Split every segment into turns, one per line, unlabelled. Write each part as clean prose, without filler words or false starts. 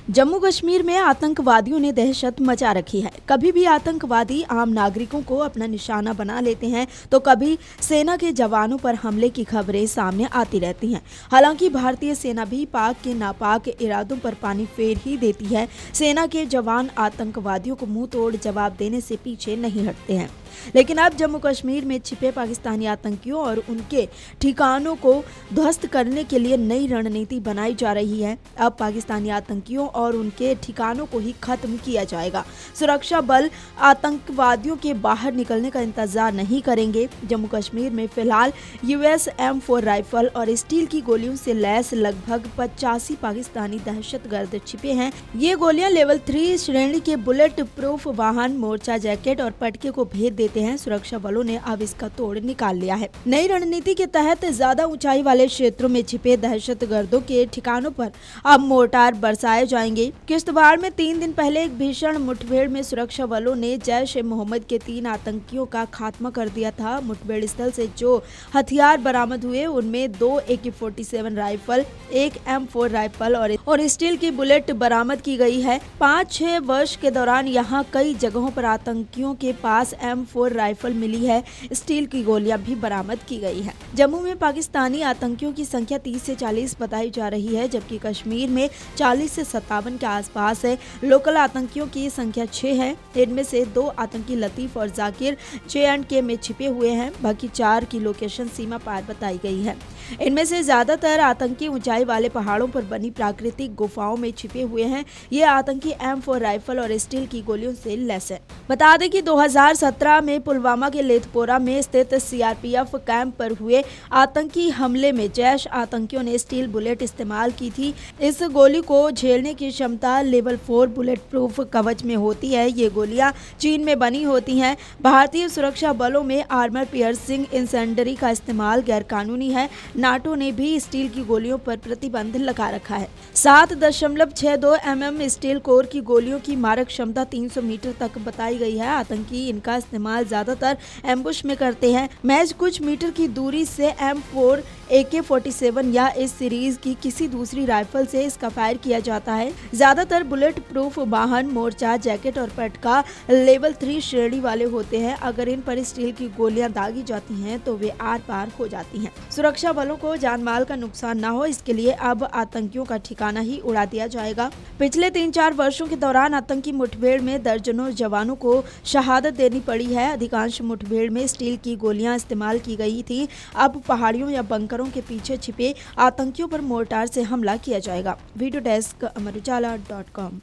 जम्मू कश्मीर में आतंकवादियों ने दहशत मचा रखी है। कभी भी आतंकवादी आम नागरिकों को अपना निशाना बना लेते हैं तो कभी सेना के जवानों पर हमले की खबरें सामने आती रहती हैं। हालांकि भारतीय सेना भी पाक के नापाक इरादों पर पानी फेर ही देती है। सेना के जवान आतंकवादियों को मुंह तोड़ जवाब देने से पीछे नहीं हटते हैं। लेकिन अब जम्मू कश्मीर में छिपे पाकिस्तानी आतंकियों और उनके ठिकानों को ध्वस्त करने के लिए नई रणनीति बनाई जा रही है। अब पाकिस्तानी आतंकियों और उनके ठिकानों को ही खत्म किया जाएगा। सुरक्षा बल आतंकवादियों के बाहर निकलने का इंतजार नहीं करेंगे। जम्मू कश्मीर में फिलहाल यूएस M4 राइफल और स्टील की गोलियों से लैस लगभग 85 पाकिस्तानी दहशतगर्द छिपे हैं। ये गोलियां लेवल 3 श्रेणी के बुलेट प्रूफ वाहन, मोर्चा जैकेट और पटके को भेद देते हैं। सुरक्षा बलों ने अब इसका तोड़ निकाल लिया है। नई रणनीति के तहत ज्यादा ऊंचाई वाले क्षेत्रों में छिपे दहशतगर्दों के ठिकानों पर अब मोर्टार बरसाए जाएंगे। किश्तवाड़ में 3 दिन पहले एक भीषण मुठभेड़ में सुरक्षा बलों ने जैश-ए-मोहम्मद के 3 आतंकियों का खात्मा कर दिया था। मुठभेड़ स्थल से जो हथियार बरामद हुए उनमें 2 AK-47 राइफल, 1 M4 राइफल और स्टील की बुलेट बरामद की गई है। 5-6 वर्ष के दौरान यहाँ कई जगहों पर आतंकियों के पास M4 राइफल मिली है। स्टील की गोलियां भी बरामद की गई है। जम्मू में पाकिस्तानी आतंकियों की संख्या 30 से 40 बताई जा रही है, जबकि कश्मीर में 40 से 57 के आसपास है। लोकल आतंकियों की संख्या 6 है। इनमें से 2 आतंकी लतीफ और जाकिर J&K में छिपे हुए हैं। बाकी 4 की लोकेशन सीमा पार बताई गई है। इनमें से ज्यादातर आतंकी ऊंचाई वाले पहाड़ों पर बनी प्राकृतिक गुफाओं में छिपे हुए हैं। ये आतंकी M4 राइफल और स्टील की गोलियों से लैस है। बता दें कि 2017 में पुलवामा के लेथपोरा में स्थित CRPF कैंप पर हुए आतंकी हमले में जैश आतंकियों ने स्टील बुलेट इस्तेमाल की थी। इस गोली को झेलने की क्षमता लेवल 4 बुलेट प्रूफ कवच में होती है। ये गोलियां चीन में बनी होती हैं। भारतीय सुरक्षा बलों में आर्मर पियर्सिंग इंसेंडरी का इस्तेमाल गैरकानूनी है। नाटो ने भी स्टील की गोलियों पर प्रतिबंध लगा रखा है। 7.62 mm स्टील कोर की गोलियों की मारक क्षमता 300 मीटर तक बताई गई है। आतंकी इनका इस्तेमाल ज्यादातर एम्बुश में करते हैं। महज कुछ मीटर की दूरी से M4, AK-47 या इस सीरीज की किसी दूसरी राइफल से इसका फायर किया जाता है। ज्यादातर बुलेट प्रूफ वाहन, मोर्चा जैकेट और पटका लेवल 3 श्रेणी वाले होते हैं। अगर इन पर स्टील की गोलियां दागी जाती हैं तो वे आर पार हो जाती हैं। सुरक्षा बलों को जान माल का नुकसान न हो, इसके लिए अब आतंकियों का ठिकाना ही उड़ा दिया जाएगा। पिछले 3-4 वर्षों के दौरान आतंकी मुठभेड़ में दर्जनों जवानों को शहादत देनी पड़ी है। अधिकांश मुठभेड़ में स्टील की गोलियां इस्तेमाल की गई थी। अब पहाड़ियों या बंकरों के पीछे छिपे आतंकियों पर मोर्टार से हमला किया जाएगा। Video desk amarujala.com।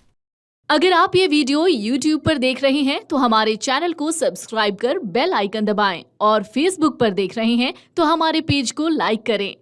अगर आप ये वीडियो YouTube पर देख रहे हैं तो हमारे चैनल को सब्सक्राइब कर बेल आइकन दबाएं और Facebook पर देख रहे हैं तो हमारे पेज को लाइक करें।